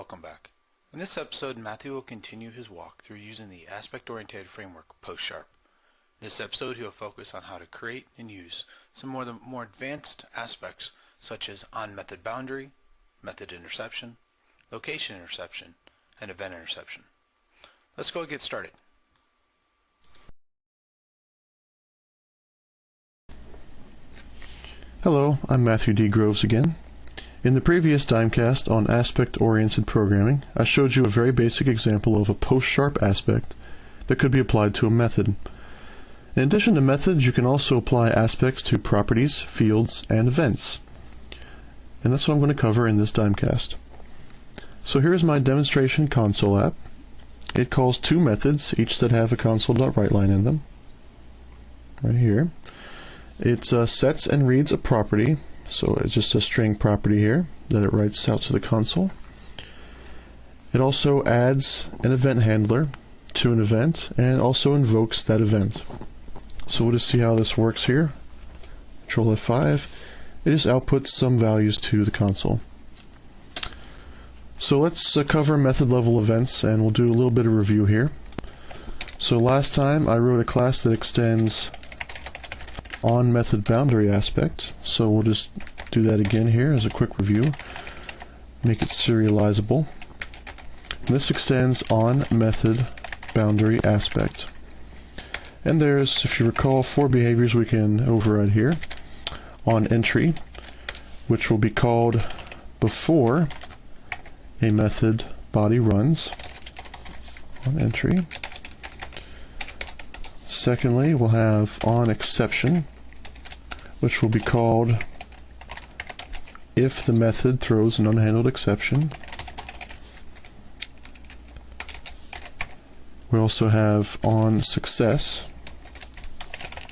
welcome back. In this episode, Matthew will continue his walk through using the aspect-oriented framework Postsharp. In this episode, he will focus on how to create and use some more advanced aspects such as OnMethodBoundry, MethodInterception, LocationInterception, and EventInterception. Let's go get started. Hello, I'm Matthew D. Groves again. In the previous Dimecast on aspect-oriented programming, I showed you a very basic example of a Postsharp aspect that could be applied to a method. In addition to methods, you can also apply aspects to properties, fields, and events. And that's what I'm going to cover in this Dimecast. So here's my demonstration console app. It calls two methods, each that have a console.writeLine in them. Right here. It sets and reads a property, so it's just a string property here that it writes out to the console. It also adds an event handler to an event and also invokes that event. So we'll just see how this works here. Control F5. It just outputs some values to the console. So let's cover method level events, and we'll do a little bit of review here. So last time I wrote a class that extends OnMethodBoundry aspect, so we'll just do that again here as a quick review. Make it serializable. And this extends OnMethodBoundry aspect. And there's, if you recall, 4 behaviors we can override here. OnEntry, which will be called before a method body runs. OnEntry. Secondly, we'll have OnException, which will be called if the method throws an unhandled exception. We also have OnSuccess,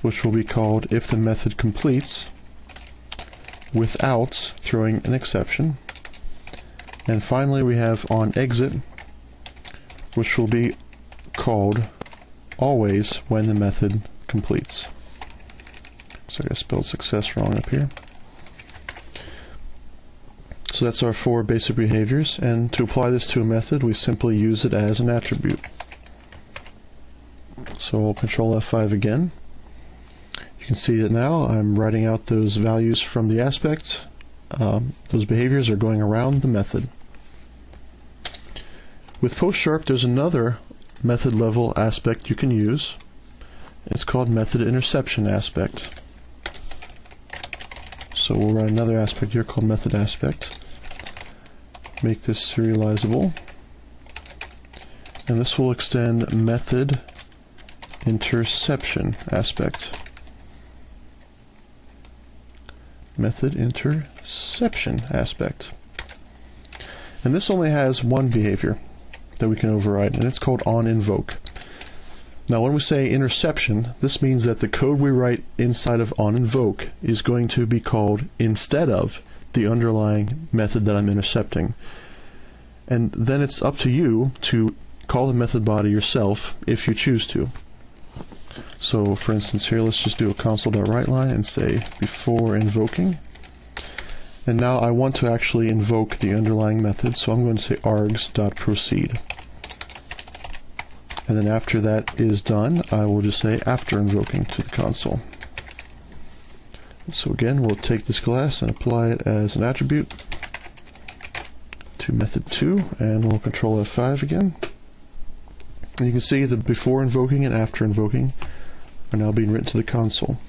which will be called if the method completes without throwing an exception. And finally, we have OnExit, which will be called always when the method completes. So I spelled success wrong up here. So that's our 4 basic behaviors, and to apply this to a method, we simply use it as an attribute. So we'll Control F5 again. You can see that now I'm writing out those values from the aspect. Those behaviors are going around the method. With Postsharp, there's another method level aspect you can use. It's called MethodInterception aspect. So we'll write another aspect here called method aspect. Make this serializable. And this will extend MethodInterception aspect. MethodInterception aspect. And this only has one behavior that we can override, and it's called OnInvoke. Now when we say interception, this means that the code we write inside of OnInvoke is going to be called instead of the underlying method that I'm intercepting. And then it's up to you to call the method body yourself if you choose to. So for instance here, let's just do a console.writeLine and say before invoking. And now I want to actually invoke the underlying method, so I'm going to say args.proceed. And then after that is done, I will just say after invoking to the console. So again, we'll take this class and apply it as an attribute to method 2, and we'll Control F5 again. And you can see that before invoking and after invoking are now being written to the console.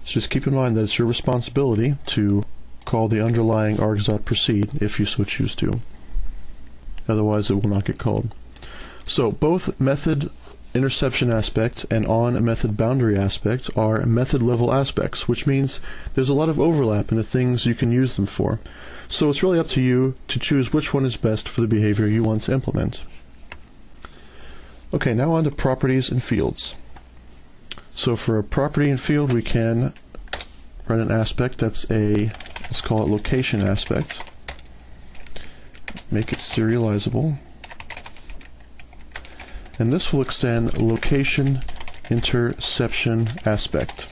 So just keep in mind that it's your responsibility to call the underlying args.proceed if you so choose to. Otherwise it will not get called. So both MethodInterception aspect and OnMethodBoundary aspect are method level aspects, which means there's a lot of overlap in the things you can use them for. So it's really up to you to choose which one is best for the behavior you want to implement. Okay, now on to properties and fields. So for a property and field, we can write an aspect that's let's call it location aspect. Make it serializable. And this will extend LocationInterception aspect.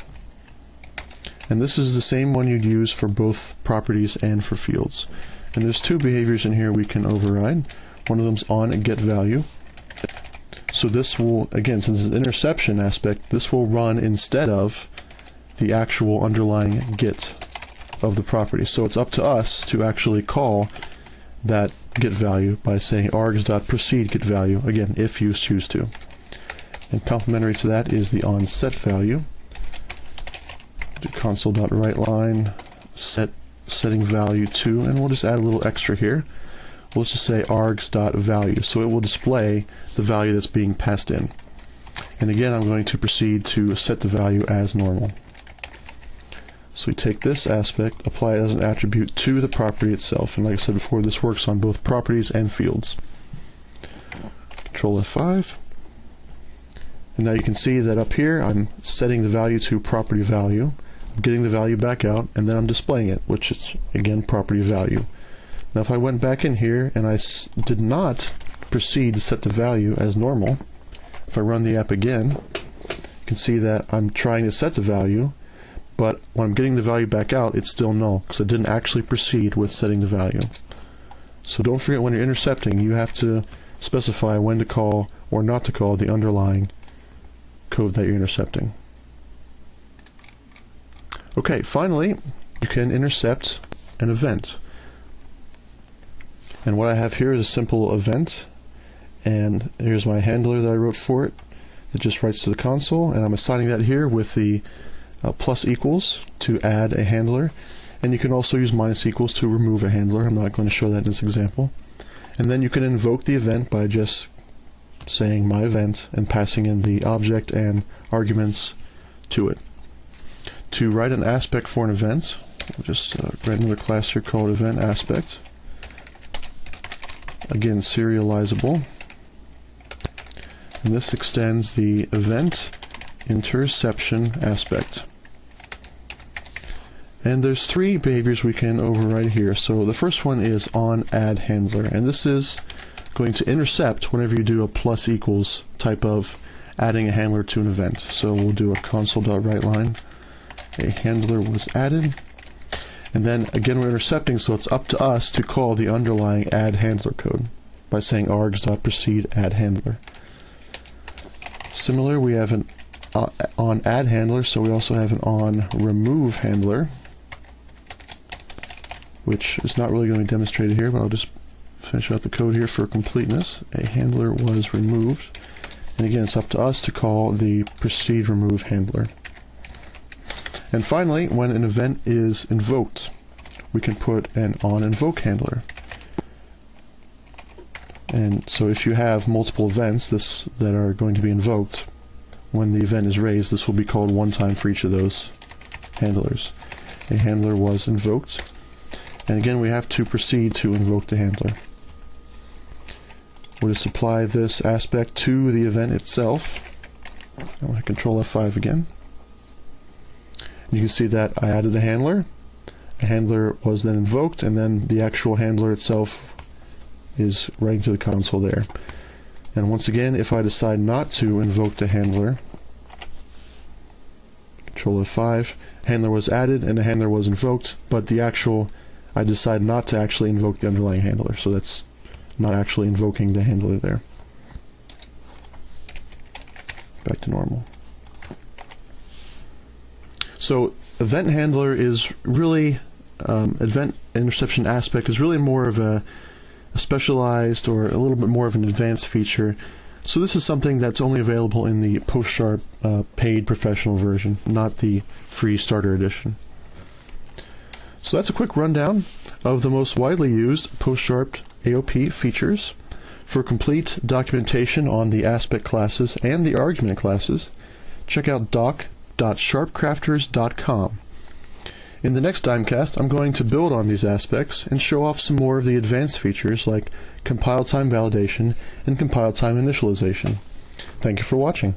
And this is the same one you'd use for both properties and for fields. And there's two behaviors in here we can override. One of them's on get value. So this will, again, since it's an interception aspect, this will run instead of the actual underlying get of the property. So it's up to us to actually call that get value by saying args.proceed get value, again, if you choose to. And complementary to that is the on set value. Do console.writeLine setting value to, and we'll just add a little extra here. We'll just say args.value, so it will display the value that's being passed in. And again, I'm going to proceed to set the value as normal. So we take this aspect, apply it as an attribute to the property itself, and like I said before, this works on both properties and fields. Control F5, and now you can see that up here I'm setting the value to property value, I'm getting the value back out, and then I'm displaying it, which is again property value. Now if I went back in here and I did not proceed to set the value as normal, if I run the app again, you can see that I'm trying to set the value, but when I'm getting the value back out, it's still null, because I didn't actually proceed with setting the value. So don't forget, when you're intercepting, you have to specify when to call or not to call the underlying code that you're intercepting. Okay, finally, you can intercept an event. And what I have here is a simple event, and here's my handler that I wrote for it that just writes to the console, and I'm assigning that here with the plus equals to add a handler, and you can also use minus equals to remove a handler. I'm not going to show that in this example. And then you can invoke the event by just saying my event and passing in the object and arguments to it. To write an aspect for an event, I'll just write another class here called event aspect. Again, serializable, and this extends the EventInterception aspect. And there's three behaviors we can override here. So the first one is on add handler, and this is going to intercept whenever you do a plus equals type of adding a handler to an event. So we'll do a console.writeLine, a handler was added. And then again, we're intercepting, so it's up to us to call the underlying add handler code by saying args.proceed add handler. Similar, we have an on add handler, so we also have an on remove handler, which is not really going to be demonstrated here, but I'll just finish out the code here for completeness. A handler was removed, and again, it's up to us to call the proceed remove handler. And finally, when an event is invoked, we can put an OnInvoke handler. And so if you have multiple events that are going to be invoked, when the event is raised, this will be called one time for each of those handlers. A handler was invoked, and again we have to proceed to invoke the handler. We'll just apply this aspect to the event itself. I'm going to Control F5 again. You can see that I added a handler was then invoked, and then the actual handler itself is writing to the console there. And once again, if I decide not to invoke the handler, Control F5, handler was added and the handler was invoked, but I decide not to actually invoke the underlying handler, so that's not actually invoking the handler there. Back to normal. So event handler is really, event interception aspect is really more of a specialized or a little bit more of an advanced feature. So this is something that's only available in the Postsharp paid professional version, not the free starter edition. So that's a quick rundown of the most widely used Postsharp AOP features. For complete documentation on the aspect classes and the argument classes, check out doc.sharpcrafters.com. In the next Dimecast, I'm going to build on these aspects and show off some more of the advanced features like compile time validation and compile time initialization. Thank you for watching.